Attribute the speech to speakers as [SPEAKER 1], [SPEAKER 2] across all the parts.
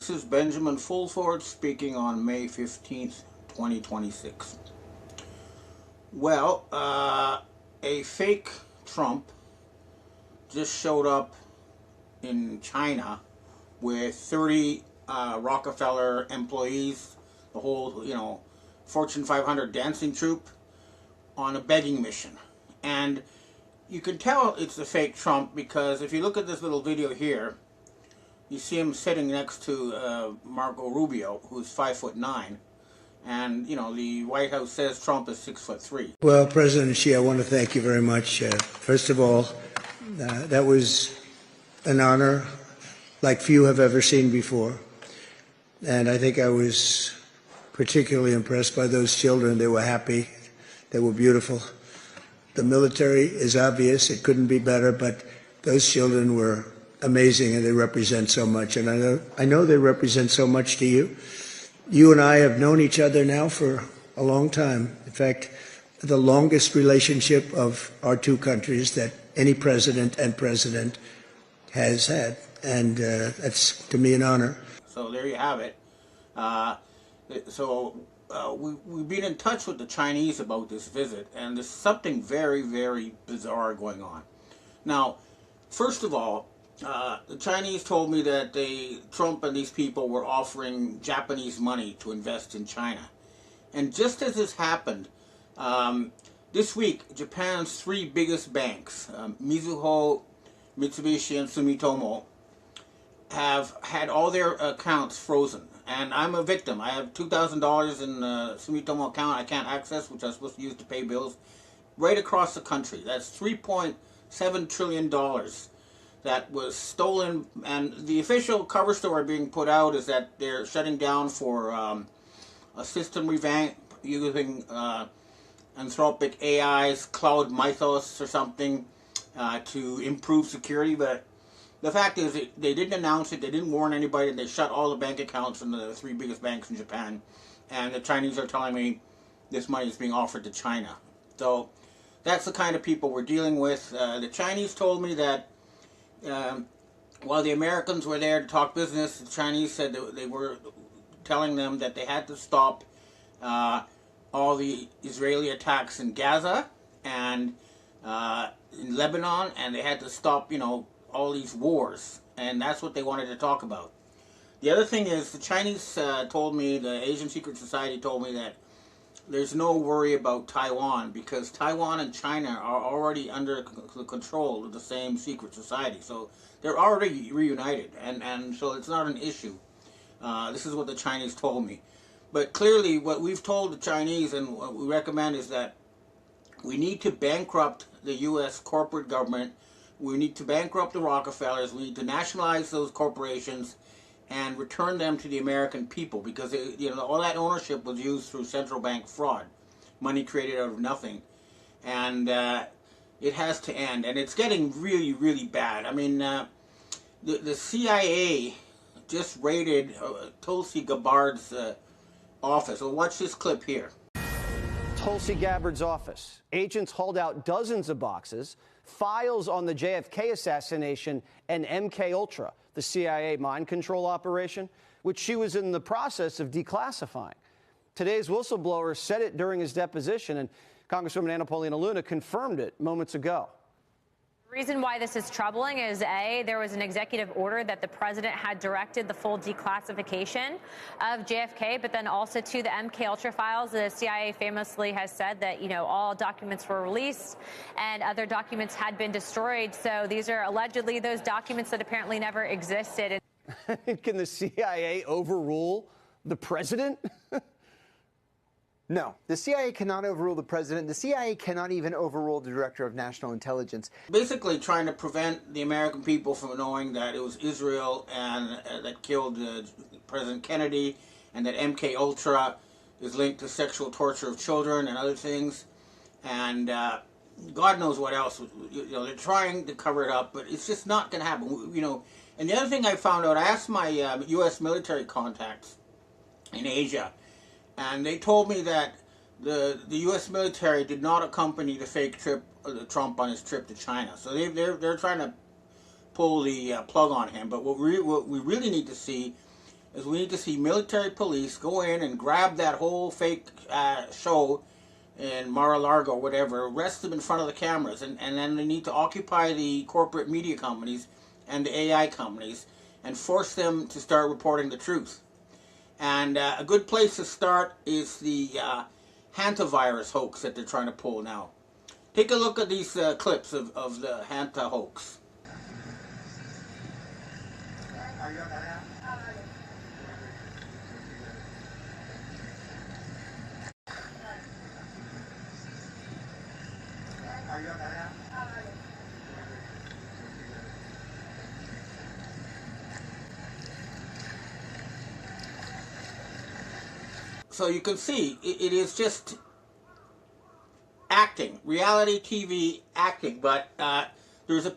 [SPEAKER 1] This is Benjamin Fulford speaking on May 15th, 2026. Well, a fake Trump just showed up in China with 30 Rockefeller employees, the whole, Fortune 500 dancing troupe, on a begging mission. And you can tell it's a fake Trump because if you look at this little video here, you see him sitting next to Marco Rubio, who's 5'9", and the White House says Trump is 6'3".
[SPEAKER 2] Well, President Xi, I want to thank you very much. First of all, that was an honor like few have ever seen before, and I think I was particularly impressed by those children. They were happy, they were beautiful. The military is obvious; it couldn't be better, but those children were amazing, and they represent so much. And I know they represent so much to you. You and I have known each other now for a long time. In fact, the longest relationship of our two countries that any president and president has had. And that's, to me, an honor.
[SPEAKER 1] So there you have it. We've been in touch with the Chinese about this visit, and there's something very, very bizarre going on. Now, first of all, the Chinese told me that Trump and these people were offering Japanese money to invest in China. And just as this happened, this week, Japan's three biggest banks, Mizuho, Mitsubishi, and Sumitomo, have had all their accounts frozen. And I'm a victim. I have $2,000 in a Sumitomo account I can't access, which I'm supposed to use to pay bills, right across the country. That's $3.7 trillion. That was stolen, and the official cover story being put out is that they're shutting down for a system revamp using Anthropic AI's Cloud Mythos or something to improve security. But the fact is they didn't announce it, they didn't warn anybody, and they shut all the bank accounts in the three biggest banks in Japan. And the Chinese are telling me this money is being offered to China. So that's the kind of people we're dealing with. The Chinese told me that while the Americans were there to talk business, the Chinese said that they were telling them that they had to stop all the Israeli attacks in Gaza and in Lebanon, and they had to stop, all these wars, and that's what they wanted to talk about. The other thing is, the Chinese told me, the Asian Secret Society told me that there's no worry about Taiwan because Taiwan and China are already under the control of the same secret society. So they're already reunited, and so it's not an issue. This is what the Chinese told me. But clearly what we've told the Chinese and what we recommend is that we need to bankrupt the U.S. corporate government. We need to bankrupt the Rockefellers. We need to nationalize those corporations and return them to the American people, because all that ownership was used through central bank fraud, money created out of nothing, and it has to end. And it's getting really, really bad. I mean, the CIA just raided Tulsi Gabbard's office. So watch this clip here.
[SPEAKER 3] Tulsi Gabbard's office. Agents hauled out dozens of boxes, files on the JFK assassination and MK Ultra, the CIA mind control operation, which she was in the process of declassifying. Today's whistleblower said it during his deposition, and Congresswoman Anna Paulina Luna confirmed it moments ago.
[SPEAKER 4] The reason why this is troubling is, A, there was an executive order that the president had directed the full declassification of JFK, but then also to the MK Ultra files. The CIA famously has said that, all documents were released and other documents had been destroyed. So these are allegedly those documents that apparently never existed.
[SPEAKER 3] Can the CIA overrule the president?
[SPEAKER 5] No, the CIA cannot overrule the president. The CIA cannot even overrule the director of national intelligence.
[SPEAKER 1] Basically trying to prevent the American people from knowing that it was Israel and that killed President Kennedy, and that MK Ultra is linked to sexual torture of children and other things, and God knows what else. They're trying to cover it up, but it's just not going to happen. And the other thing I found out, I asked my U.S. military contacts in Asia, and they told me that the U.S. military did not accompany the fake trip, Trump on his trip to China. So they're trying to pull the plug on him. But what we really need to see is we need to see military police go in and grab that whole fake show in Mar-a-Lago or whatever, arrest them in front of the cameras, and then they need to occupy the corporate media companies and the AI companies and force them to start reporting the truth. And a good place to start is the hantavirus hoax that they're trying to pull now. Take a look at these clips of the Hanta hoax. So you can see it is just acting, reality TV acting, but there's a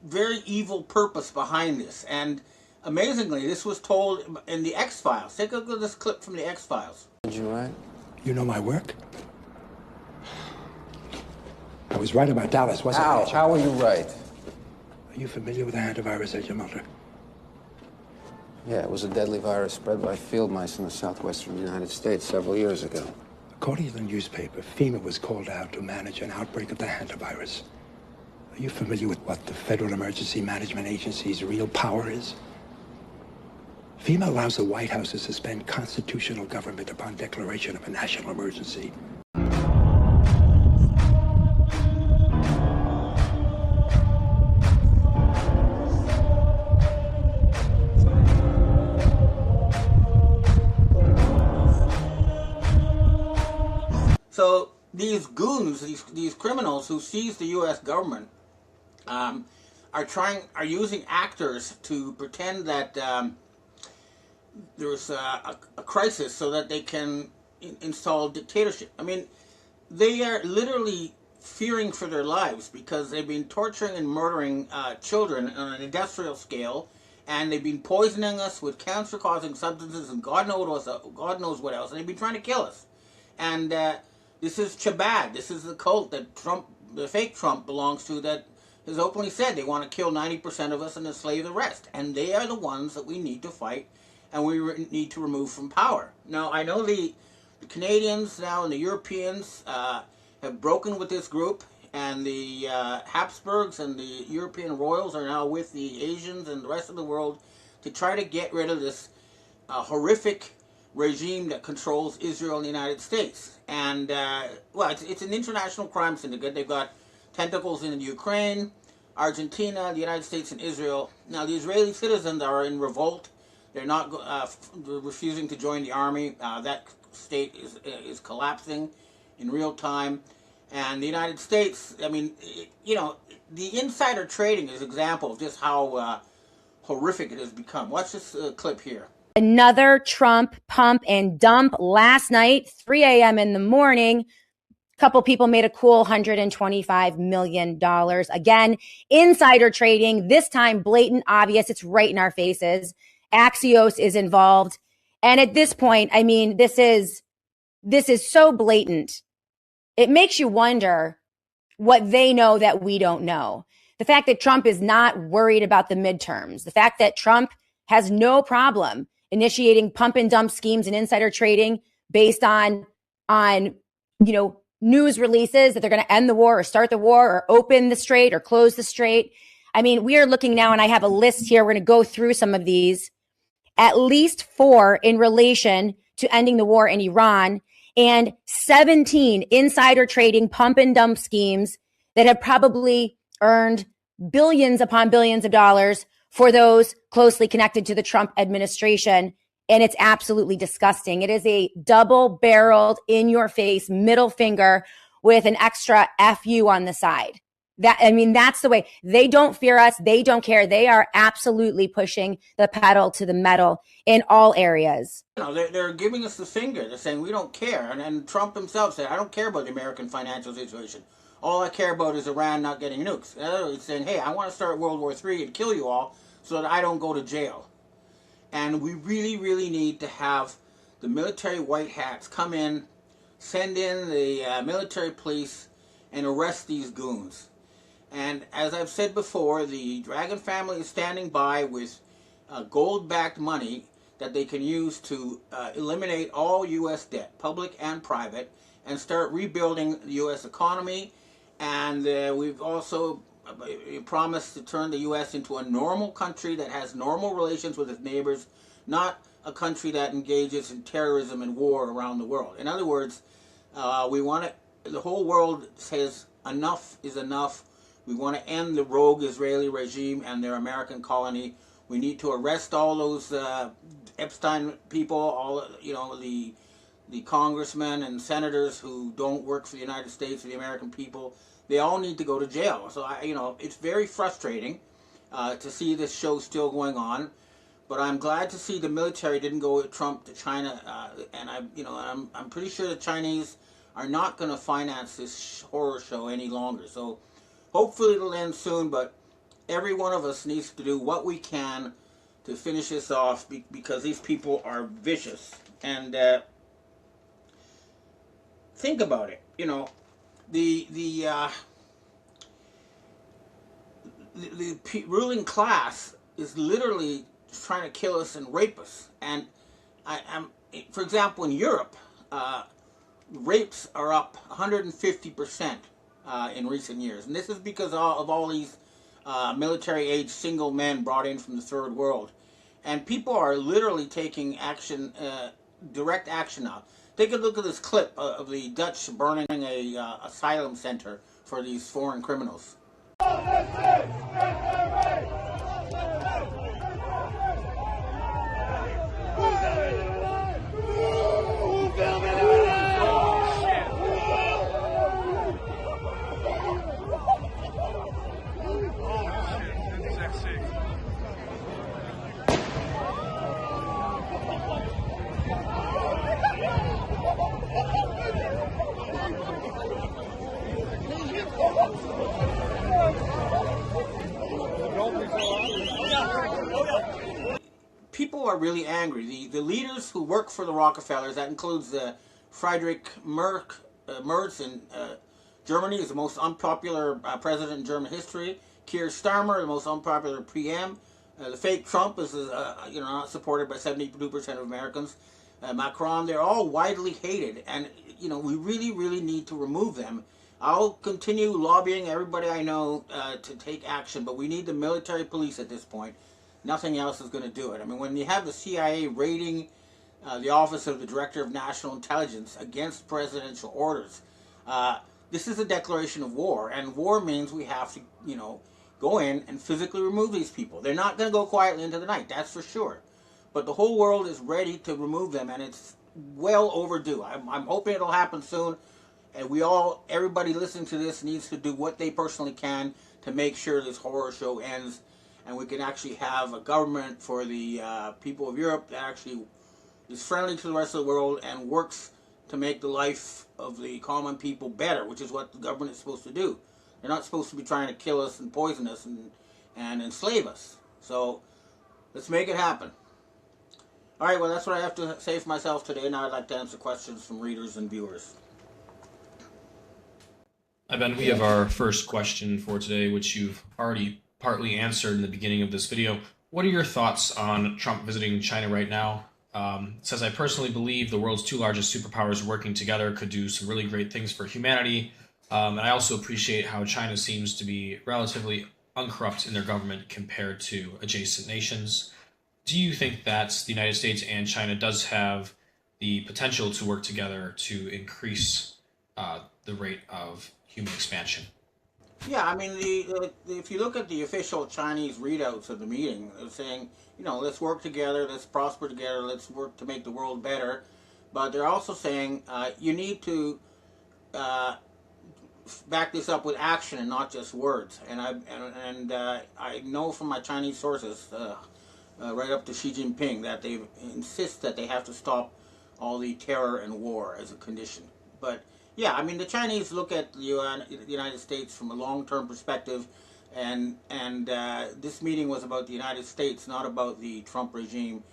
[SPEAKER 1] very evil purpose behind this. And amazingly, this was told in the X-Files. Take a look at this clip from the X-Files.
[SPEAKER 6] Did you write?
[SPEAKER 7] You know my work? I was right about Dallas, wasn't I?
[SPEAKER 6] How were you right?
[SPEAKER 7] Are you familiar with the hantavirus, Agent Mulder?
[SPEAKER 6] Yeah, it was a deadly virus spread by field mice in the southwestern United States several years ago.
[SPEAKER 7] According to the newspaper, FEMA was called out to manage an outbreak of the hantavirus. Are you familiar with what the Federal Emergency Management Agency's real power is? FEMA allows the White House to suspend constitutional government upon declaration of a national emergency.
[SPEAKER 1] So these goons, these criminals who seize the U.S. government, are using actors to pretend that there's a crisis so that they can install dictatorship. I mean, they are literally fearing for their lives because they've been torturing and murdering children on an industrial scale, and they've been poisoning us with cancer-causing substances and God knows what else, and they've been trying to kill us. And this is Chabad. This is the cult that Trump, the fake Trump, belongs to, that has openly said they want to kill 90% of us and enslave the rest. And they are the ones that we need to fight and we need to remove from power. Now, I know the Canadians now and the Europeans have broken with this group, and the Habsburgs and the European royals are now with the Asians and the rest of the world to try to get rid of this horrific regime that controls Israel and the United States. And, well, it's an international crime syndicate. They've got tentacles in Ukraine, Argentina, the United States, and Israel. Now, the Israeli citizens are in revolt. They're not refusing to join the army. That state is collapsing in real time. And the United States, I mean, you know, the insider trading is an example of just how horrific it has become. Watch this clip here.
[SPEAKER 8] Another Trump pump and dump last night, 3 a.m. in the morning. A couple people made a cool $125 million. Again, insider trading, this time blatant, obvious. It's right in our faces. Axios is involved. And at this point, I mean, this is so blatant. It makes you wonder what they know that we don't know. The fact that Trump is not worried about the midterms, the fact that Trump has no problem initiating pump and dump schemes and insider trading based on news releases that they're going to end the war or start the war or open the strait or close the strait. I mean, we are looking now, and I have a list here. We're going to go through some of these, at least 4 in relation to ending the war in Iran, and 17 insider trading pump and dump schemes that have probably earned billions upon billions of dollars for those closely connected to the Trump administration. And it's absolutely disgusting. It is a double-barreled, in-your-face middle finger with an extra FU on the side. That's the way. They don't fear us. They don't care. They are absolutely pushing the pedal to the metal in all areas.
[SPEAKER 1] You know, they're giving us the finger. They're saying we don't care. And Trump himself said, I don't care about the American financial situation. All I care about is Iran not getting nukes. In other words, saying, hey, I want to start World War III and kill you all so that I don't go to jail. And we really, really need to have the military white hats come in, send in the military police, and arrest these goons. And as I've said before, the Dragon family is standing by with gold-backed money that they can use to eliminate all U.S. debt, public and private, and start rebuilding the U.S. economy. And we've also promised to turn the U.S. into a normal country that has normal relations with its neighbors, not a country that engages in terrorism and war around the world. In other words, we want to, the whole world says enough is enough. We want to end the rogue Israeli regime and their American colony. We need to arrest all those Epstein people, all the congressmen and senators who don't work for the United States or the American people. They all need to go to jail. So it's very frustrating to see this show still going on. But I'm glad to see the military didn't go with Trump to China, and I'm pretty sure the Chinese are not going to finance this horror show any longer. So hopefully it'll end soon. But every one of us needs to do what we can to finish this off, because these people are vicious. And think about it. The ruling class is literally trying to kill us and rape us. And for example, in Europe, rapes are up 150% in recent years, and this is because of all these military-age single men brought in from the third world, and people are literally taking action, direct action now. Take a look at this clip of the Dutch burning a asylum center for these foreign criminals. People are really angry. The leaders who work for the Rockefellers, that includes Friedrich Merz in Germany, is the most unpopular president in German history. Keir Starmer, the most unpopular PM. The fake Trump is not supported by 72% of Americans. Macron, they're all widely hated, and we really, really need to remove them. I'll continue lobbying everybody I know to take action, but we need the military police at this point. Nothing else is going to do it. I mean, when you have the CIA raiding the Office of the Director of National Intelligence against presidential orders, this is a declaration of war, and war means we have to, go in and physically remove these people. They're not going to go quietly into the night, that's for sure. But the whole world is ready to remove them, and it's well overdue. I'm hoping it'll happen soon, and everybody listening to this needs to do what they personally can to make sure this horror show ends, and we can actually have a government for the people of Europe that actually is friendly to the rest of the world and works to make the life of the common people better, which is what the government is supposed to do. They're not supposed to be trying to kill us and poison us and enslave us. So let's make it happen. All right, well, that's what I have to say for myself today. Now I'd like to answer questions from readers and viewers.
[SPEAKER 9] Hi, Ben. We have our first question for today, which you've already partly answered in the beginning of this video. What are your thoughts on Trump visiting China right now? It says, I personally believe the world's two largest superpowers working together could do some really great things for humanity. And I also appreciate how China seems to be relatively uncorrupt in their government compared to adjacent nations. Do you think that the United States and China does have the potential to work together to increase the rate of human expansion?
[SPEAKER 1] Yeah, I mean, if you look at the official Chinese readouts of the meeting, they're saying, let's work together, let's prosper together, let's work to make the world better. But they're also saying you need to back this up with action and not just words. And I know from my Chinese sources, right up to Xi Jinping, that they insist that they have to stop all the terror and war as a condition. But yeah, I mean, the Chinese look at the United States from a long-term perspective, and this meeting was about the United States, not about the Trump regime.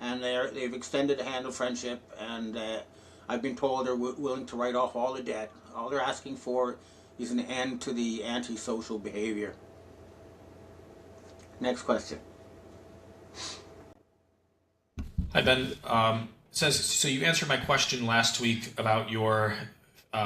[SPEAKER 1] And they've extended a hand of friendship, and I've been told they're willing to write off all the debt. All they're asking for is an end to the antisocial behavior. Next question.
[SPEAKER 9] Hi, Ben. Says, so you answered my question last week about your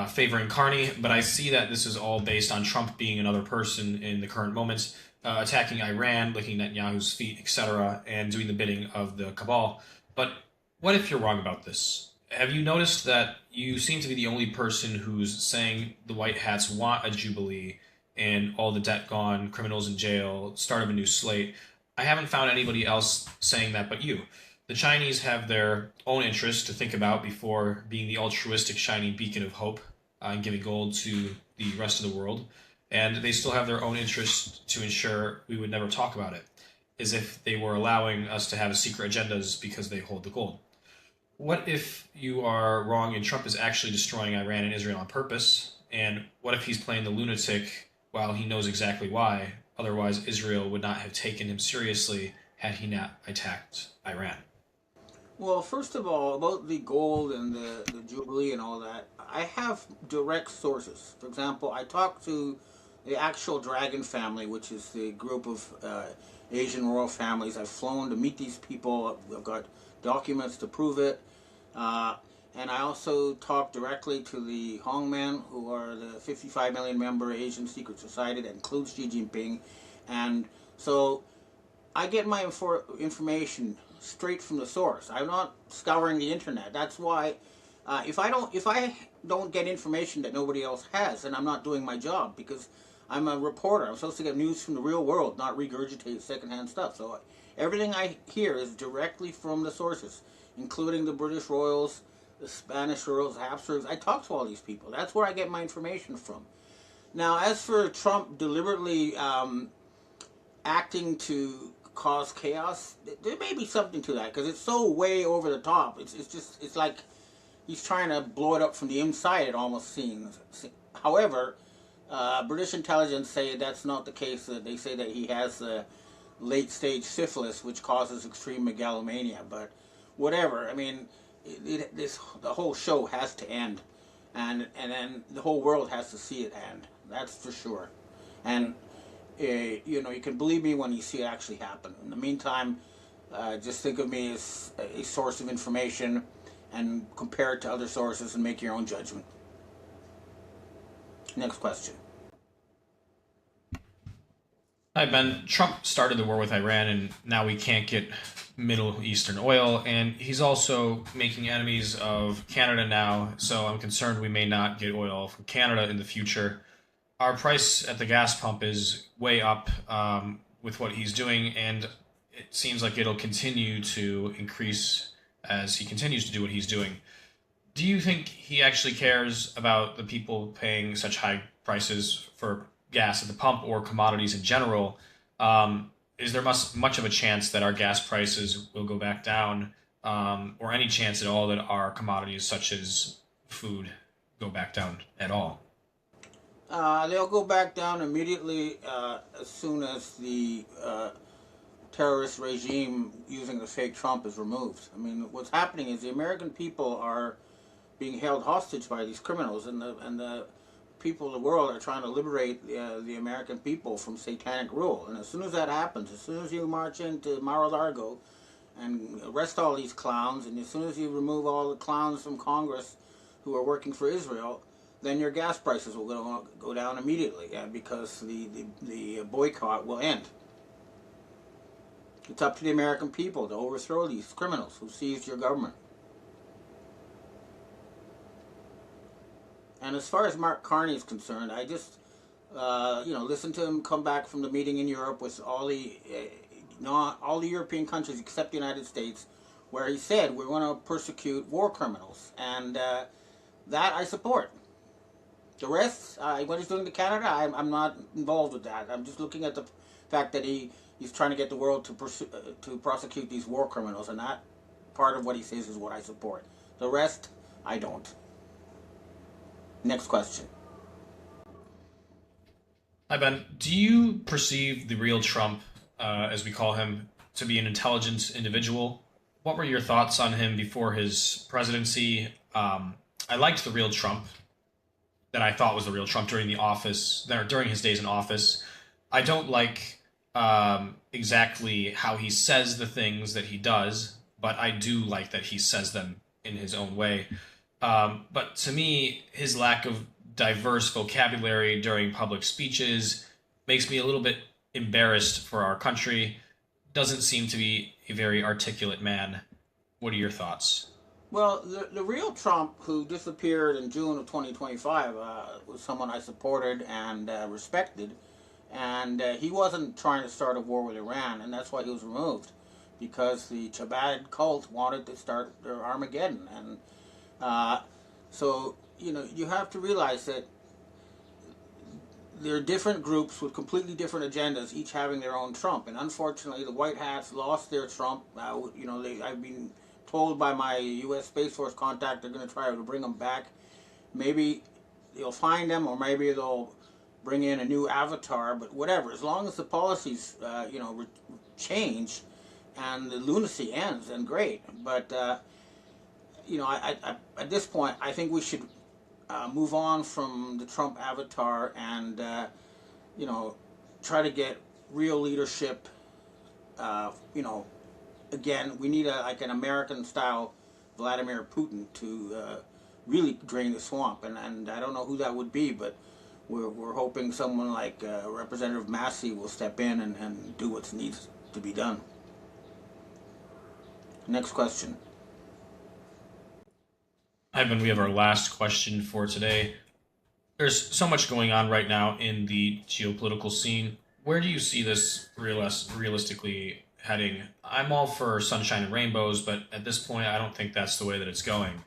[SPEAKER 9] favoring Carney, but I see that this is all based on Trump being another person in the current moment, attacking Iran, licking Netanyahu's feet, etc., and doing the bidding of the cabal. But what if you're wrong about this? Have you noticed that you seem to be the only person who's saying the White Hats want a jubilee and all the debt gone, criminals in jail, start of a new slate? I haven't found anybody else saying that but you. The Chinese have their own interests to think about before being the altruistic shining beacon of hope and giving gold to the rest of the world. And they still have their own interests to ensure we would never talk about it, as if they were allowing us to have secret agendas because they hold the gold. What if you are wrong and Trump is actually destroying Iran and Israel on purpose? And what if he's playing the lunatic while he knows exactly why? Otherwise, Israel would not have taken him seriously had he not attacked Iran.
[SPEAKER 1] Well, first of all, about the gold and the Jubilee and all that, I have direct sources. For example, I talked to the actual Dragon family, which is the group of Asian royal families. I've flown to meet these people. I've got documents to prove it. And I also talked directly to the Hongmen, who are the 55 million member Asian secret society that includes Xi Jinping. And so I get my information straight from the source. I'm not scouring the internet. That's why if I don't get information that nobody else has, then I'm not doing my job, because I'm a reporter. I'm supposed to get news from the real world, not regurgitate secondhand stuff. So everything I hear is directly from the sources, including the British royals, the Spanish royals, Habsburgs. I talk to all these people. That's where I get my information from. Now, as for Trump deliberately acting to cause chaos, there may be something to that, because it's so way over the top. It's like he's trying to blow it up from the inside, it almost seems. However, British intelligence say that's not the case. They say that he has late stage syphilis, which causes extreme megalomania. But whatever. I mean, the whole show has to end, and then the whole world has to see it end. That's for sure. And you can believe me when you see it actually happen. In the meantime, just think of me as a source of information, and compare it to other sources and make your own judgment. Next question.
[SPEAKER 9] Hi, Ben. Trump started the war with Iran, and now we can't get Middle Eastern oil, and he's also making enemies of Canada now, so I'm concerned we may not get oil from Canada in the future. Our price at the gas pump is way up with what he's doing, and it seems like it'll continue to increase as he continues to do what he's doing. Do you think he actually cares about the people paying such high prices for gas at the pump or commodities in general? Is there much of a chance that our gas prices will go back down, or any chance at all that our commodities such as food go back down at all?
[SPEAKER 1] They'll go back down immediately as soon as the terrorist regime using the fake Trump is removed. I mean, what's happening is the American people are being held hostage by these criminals, and the people of the world are trying to liberate the American people from satanic rule. And as soon as that happens, as soon as you march into Mar-a-Lago and arrest all these clowns, and as soon as you remove all the clowns from Congress who are working for Israel, then your gas prices will go down immediately, because the boycott will end. It's up to the American people to overthrow these criminals who seized your government. And as far as Mark Carney is concerned, I just listened to him come back from the meeting in Europe with all the European countries except the United States, where he said we're going to persecute war criminals, and that I support. The rest, what he's doing to Canada, I'm not involved with that. I'm just looking at the fact that he's trying to get the world to prosecute these war criminals, and that part of what he says is what I support. The rest, I don't. Next question.
[SPEAKER 9] Hi, Ben. Do you perceive the real Trump, as we call him, to be an intelligent individual? What were your thoughts on him before his presidency? I liked the real Trump that I thought was the real Trump during his days in office. I don't like exactly how he says the things that he does, but I do like that he says them in his own way. But to me, his lack of diverse vocabulary during public speeches makes me a little bit embarrassed for our country. Doesn't seem to be a very articulate man. What are your thoughts?
[SPEAKER 1] Well, the real Trump, who disappeared in June of 2025, was someone I supported and respected. And he wasn't trying to start a war with Iran, and that's why he was removed. Because the Chabad cult wanted to start their Armageddon. And so, you have to realize that there are different groups with completely different agendas, each having their own Trump. And unfortunately, the White Hats lost their Trump. I've been told by my U.S. Space Force contact they're going to try to bring them back. Maybe they'll find them, or maybe they'll bring in a new avatar. But whatever, as long as the policies, change and the lunacy ends, then great. But at this point, I think we should move on from the Trump avatar and try to get real leadership. Again, we need an American-style Vladimir Putin to really drain the swamp, and I don't know who that would be, but we're hoping someone like Representative Massey will step in and do what needs to be done. Next question.
[SPEAKER 9] Ivan, we have our last question for today. There's so much going on right now in the geopolitical scene. Where do you see this realistically heading? I'm all for sunshine and rainbows, but at this point, I don't think that's the way that it's going.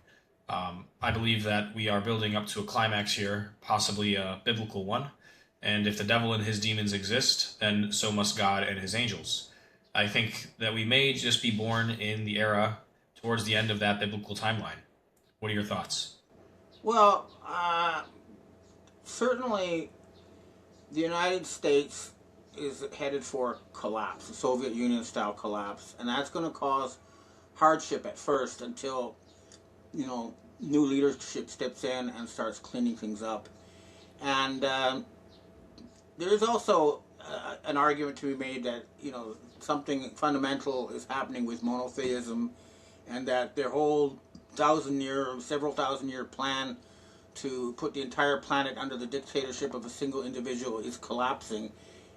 [SPEAKER 9] I believe that we are building up to a climax here, possibly a biblical one. And if the devil and his demons exist, then so must God and his angels. I think that we may just be born in the era towards the end of that biblical timeline. What are your thoughts?
[SPEAKER 1] Well, certainly the United States is headed for collapse, a Soviet Union-style collapse, and that's going to cause hardship at first until, new leadership steps in and starts cleaning things up. And there's also an argument to be made that, something fundamental is happening with monotheism, and that their whole several thousand year plan to put the entire planet under the dictatorship of a single individual is collapsing,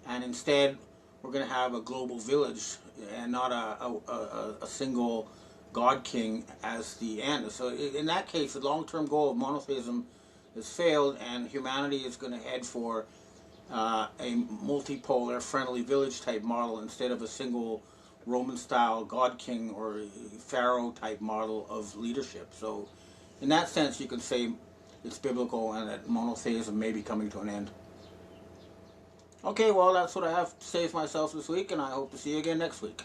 [SPEAKER 1] and instead we're going to have a global village and not a single God King as the end. So in that case, the long-term goal of monotheism has failed, and humanity is going to head for a multipolar, friendly village type model instead of a single Roman-style God King or Pharaoh-type model of leadership. So in that sense, you can say it's biblical and that monotheism may be coming to an end. Okay, well, that's what I have to say for myself this week, and I hope to see you again next week.